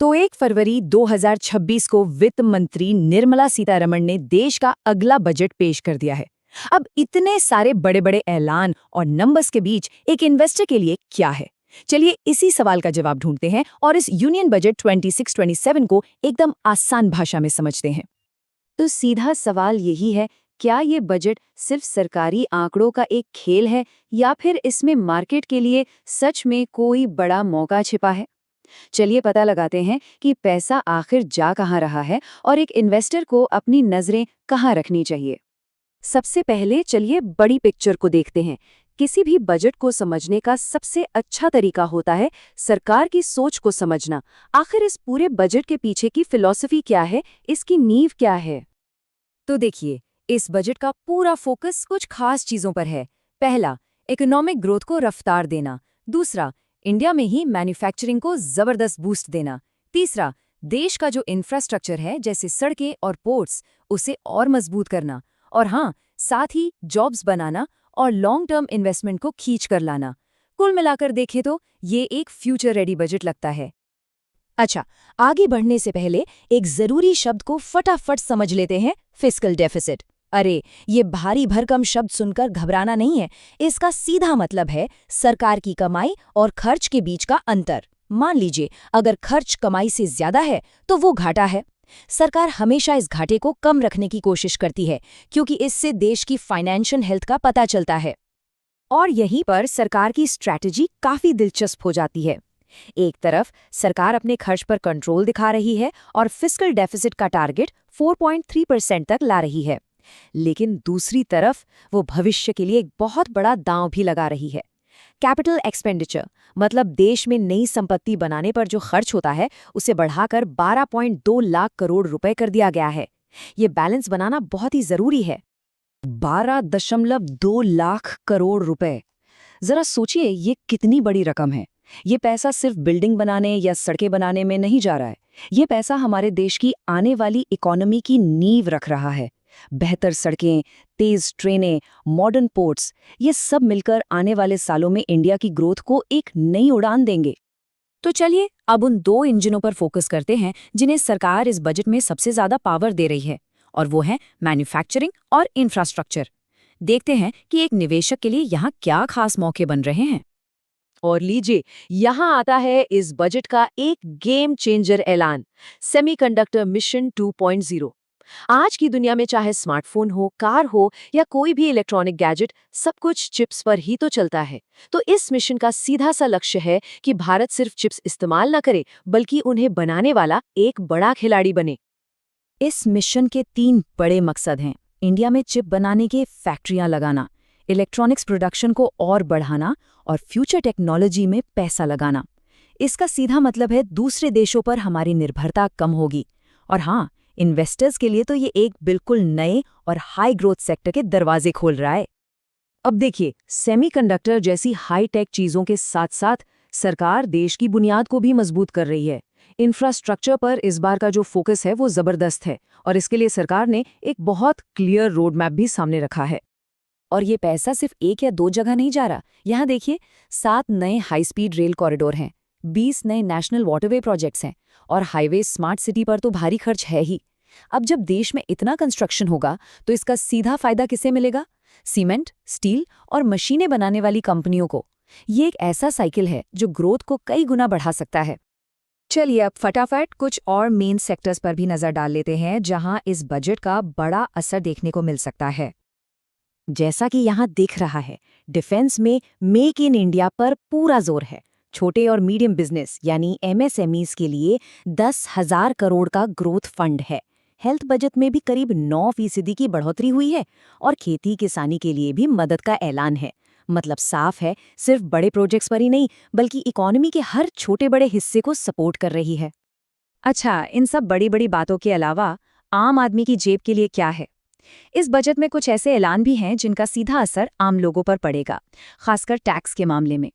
तो 1 फरवरी 2026 को वित्त मंत्री निर्मला सीतारमण ने देश का अगला बजट पेश कर दिया है। अब इतने सारे बड़े बड़े ऐलान और नंबर्स के बीच एक इन्वेस्टर के लिए क्या है? चलिए इसी सवाल का जवाब ढूंढते हैं और इस यूनियन बजट 26-27 को एकदम आसान भाषा में समझते हैं। तो सीधा सवाल यही है, क्या ये बजट सिर्फ सरकारी आंकड़ों का एक खेल है या फिर इसमें मार्केट के लिए सच में कोई बड़ा मौका छिपा है? चलिए पता लगाते हैं कि पैसा आखिर जा कहाँ रहा है और एक इन्वेस्टर को अपनी नजरें कहाँ रखनी चाहिए। सबसे पहले चलिए बड़ी पिक्चर को देखते हैं। किसी भी बजट को समझने का सबसे अच्छा तरीका होता है सरकार की सोच को समझना। आखिर इस पूरे बजट के पीछे की फिलॉसफी क्या है, इसकी नींव क्या है? तो देखिए, इस बजट का पूरा फोकस कुछ खास चीजों पर है। पहला, इकोनॉमिक ग्रोथ को रफ्तार देना। दूसरा, इंडिया में ही मैन्युफैक्चरिंग को जबरदस्त बूस्ट देना। तीसरा, देश का जो इंफ्रास्ट्रक्चर है जैसे सड़कें और पोर्ट्स, उसे और मजबूत करना। और हाँ, साथ ही जॉब्स बनाना और लॉन्ग टर्म इन्वेस्टमेंट को खींच कर लाना। कुल मिलाकर देखें तो ये एक फ्यूचर रेडी बजट लगता है। अच्छा, आगे बढ़ने से पहले एक जरूरी शब्द को फटाफट समझ लेते हैं, फिस्कल डेफिसिट। अरे, ये भारी भरकम शब्द सुनकर घबराना नहीं है। इसका सीधा मतलब है सरकार की कमाई और खर्च के बीच का अंतर। मान लीजिए, अगर खर्च कमाई से ज्यादा है तो वो घाटा है। सरकार हमेशा इस घाटे को कम रखने की कोशिश करती है, क्योंकि इससे देश की फाइनेंशियल हेल्थ का पता चलता है। और यहीं पर सरकार की स्ट्रैटेजी काफी दिलचस्प हो जाती है। एक तरफ सरकार अपने खर्च पर कंट्रोल दिखा रही है और फिस्कल डेफिसिट का टारगेट 4.3% तक ला रही है, लेकिन दूसरी तरफ वो भविष्य के लिए एक बहुत बड़ा दांव भी लगा रही है। कैपिटल एक्सपेंडिचर, मतलब देश में नई संपत्ति बनाने पर जो खर्च होता है, उसे बढ़ाकर 12.2 लाख करोड़ रुपए कर दिया गया है। ये बैलेंस बनाना बहुत ही जरूरी है। 12.2 लाख करोड़ रुपए, जरा सोचिए ये कितनी बड़ी रकम है। ये पैसा सिर्फ बिल्डिंग बनाने या सड़कें बनाने में नहीं जा रहा है। ये पैसा हमारे देश की आने वाली इकोनॉमी की नींव रख रहा है। बेहतर सड़कें, तेज ट्रेनें, मॉडर्न पोर्ट्स, ये सब मिलकर आने वाले सालों में इंडिया की ग्रोथ को एक नई उड़ान देंगे। तो चलिए अब उन दो इंजनों पर फोकस करते हैं जिन्हें सरकार इस बजट में सबसे ज्यादा पावर दे रही है, और वो है मैन्युफैक्चरिंग और इंफ्रास्ट्रक्चर। देखते हैं कि एक निवेशक के लिए यहाँ क्या खास मौके बन रहे हैं। और लीजिए, यहाँ आता है इस बजट का एक गेम चेंजर ऐलान, सेमीकंडक्टर मिशन 2.0। आज की दुनिया में चाहे स्मार्टफोन हो, कार हो या कोई भी इलेक्ट्रॉनिक गैजेट, सब कुछ चिप्स पर ही तो चलता है। तो इस मिशन का सीधा सा लक्ष्य है कि भारत सिर्फ चिप्स इस्तेमाल न करे, बल्कि उन्हें बनाने वाला एक बड़ा खिलाड़ी बने। इस मिशन के 3 बड़े मकसद हैं। इंडिया में चिप बनाने के फैक्ट्रियां लगाना, इलेक्ट्रॉनिक्स प्रोडक्शन को और बढ़ाना और फ्यूचर टेक्नोलॉजी में पैसा लगाना। इसका सीधा मतलब है दूसरे देशों पर हमारी निर्भरता कम होगी। और हाँ, इन्वेस्टर्स के लिए तो ये एक बिल्कुल नए और हाई ग्रोथ सेक्टर के दरवाजे खोल रहा है। अब देखिए, सेमीकंडक्टर जैसी हाई टेक चीजों के साथ साथ सरकार देश की बुनियाद को भी मजबूत कर रही है। इंफ्रास्ट्रक्चर पर इस बार का जो फोकस है वो जबरदस्त है, और इसके लिए सरकार ने एक बहुत क्लियर रोड मैप भी सामने रखा है। और ये पैसा सिर्फ 1 या 2 जगह नहीं जा रहा। यहाँ देखिए, 7 नए हाई स्पीड रेल कॉरिडोर हैं, 20 नए नेशनल वाटरवे प्रोजेक्ट्स हैं, और हाईवे स्मार्ट सिटी पर तो भारी खर्च है ही। अब जब देश में इतना कंस्ट्रक्शन होगा तो इसका सीधा फायदा किसे मिलेगा? सीमेंट, स्टील और मशीनें बनाने वाली कंपनियों को। ये एक ऐसा साइकिल है जो ग्रोथ को कई गुना बढ़ा सकता है। चलिए अब फटाफट कुछ और मेन सेक्टर्स पर भी नजर डाल लेते हैं जहां इस बजट का बड़ा असर देखने को मिल सकता है। जैसा कि यहाँ दिख रहा है, डिफेंस में मेक इन इंडिया पर पूरा जोर है। छोटे और मीडियम बिजनेस यानी MSMEs के लिए 10,000 करोड़ का ग्रोथ फंड है। हेल्थ बजट में भी करीब 9% की बढ़ोतरी हुई है, और खेती किसानी के लिए भी मदद का ऐलान है। मतलब साफ है, सिर्फ बड़े प्रोजेक्ट्स पर ही नहीं, बल्कि इकोनॉमी के हर छोटे बड़े हिस्से को सपोर्ट कर रही है। अच्छा, इन सब बड़ी बड़ी बातों के अलावा आम आदमी की जेब के लिए क्या है? इस बजट में कुछ ऐसे ऐलान भी हैं जिनका सीधा असर आम लोगों पर पड़ेगा, खासकर टैक्स के मामले में।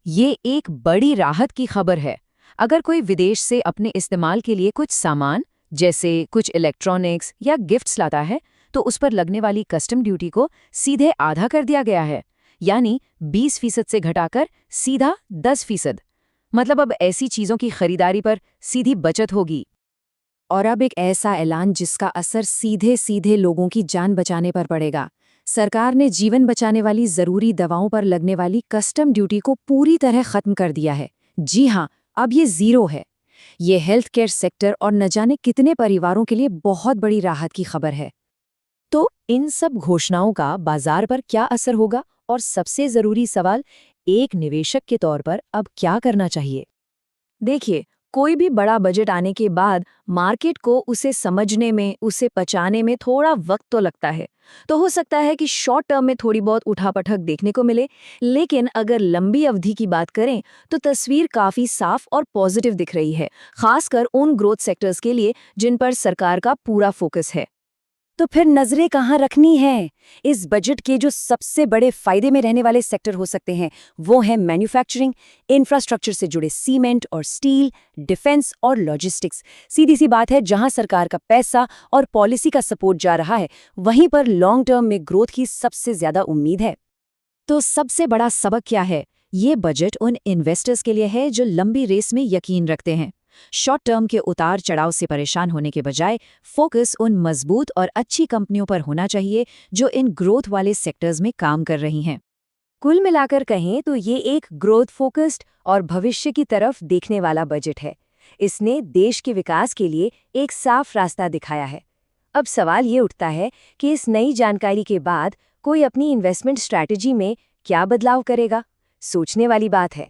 ये एक बड़ी राहत की खबर है। अगर कोई विदेश से अपने इस्तेमाल के लिए कुछ सामान, जैसे कुछ इलेक्ट्रॉनिक्स या गिफ्ट्स लाता है, तो उस पर लगने वाली कस्टम ड्यूटी को सीधे आधा कर दिया गया है, यानी 20% से घटाकर सीधा 10%। मतलब अब ऐसी चीजों की खरीदारी पर सीधी बचत होगी। और अब एक ऐसा ऐलान जिसका असर सीधे सीधे लोगों की जान बचाने पर पड़ेगा। सरकार ने जीवन बचाने वाली जरूरी दवाओं पर लगने वाली कस्टम ड्यूटी को पूरी तरह खत्म कर दिया है। जी हाँ, अब ये जीरो है। ये हेल्थ केयर सेक्टर और न जाने कितने परिवारों के लिए बहुत बड़ी राहत की खबर है। तो इन सब घोषणाओं का बाजार पर क्या असर होगा, और सबसे जरूरी सवाल, एक निवेशक के तौर पर अब क्या करना चाहिए? देखिए, कोई भी बड़ा बजट आने के बाद मार्केट को उसे समझने में, उसे पचाने में थोड़ा वक्त तो लगता है। तो हो सकता है कि शॉर्ट टर्म में थोड़ी बहुत उठापटक देखने को मिले, लेकिन अगर लंबी अवधि की बात करें तो तस्वीर काफी साफ और पॉजिटिव दिख रही है, खासकर उन ग्रोथ सेक्टर्स के लिए जिन पर सरकार का पूरा फोकस है। तो फिर नजरें कहाँ रखनी है? इस बजट के जो सबसे बड़े फायदे में रहने वाले सेक्टर हो सकते हैं, वो है मैन्युफैक्चरिंग, इंफ्रास्ट्रक्चर से जुड़े सीमेंट और स्टील, डिफेंस और लॉजिस्टिक्स। सीधी सी बात है, जहां सरकार का पैसा और पॉलिसी का सपोर्ट जा रहा है, वहीं पर लॉन्ग टर्म में ग्रोथ की सबसे ज्यादा उम्मीद है। तो सबसे बड़ा सबक क्या है? ये बजट उन इन्वेस्टर्स के लिए है जो लंबी रेस में यकीन रखते हैं। शॉर्ट टर्म के उतार चढ़ाव से परेशान होने के बजाय फोकस उन मजबूत और अच्छी कंपनियों पर होना चाहिए जो इन ग्रोथ वाले सेक्टर्स में काम कर रही हैं। कुल मिलाकर कहें तो ये एक ग्रोथ फोकस्ड और भविष्य की तरफ देखने वाला बजट है। इसने देश के विकास के लिए एक साफ रास्ता दिखाया है। अब सवाल ये उठता है कि इस नई जानकारी के बाद कोई अपनी इन्वेस्टमेंट स्ट्रैटेजी में क्या बदलाव करेगा? सोचने वाली बात है।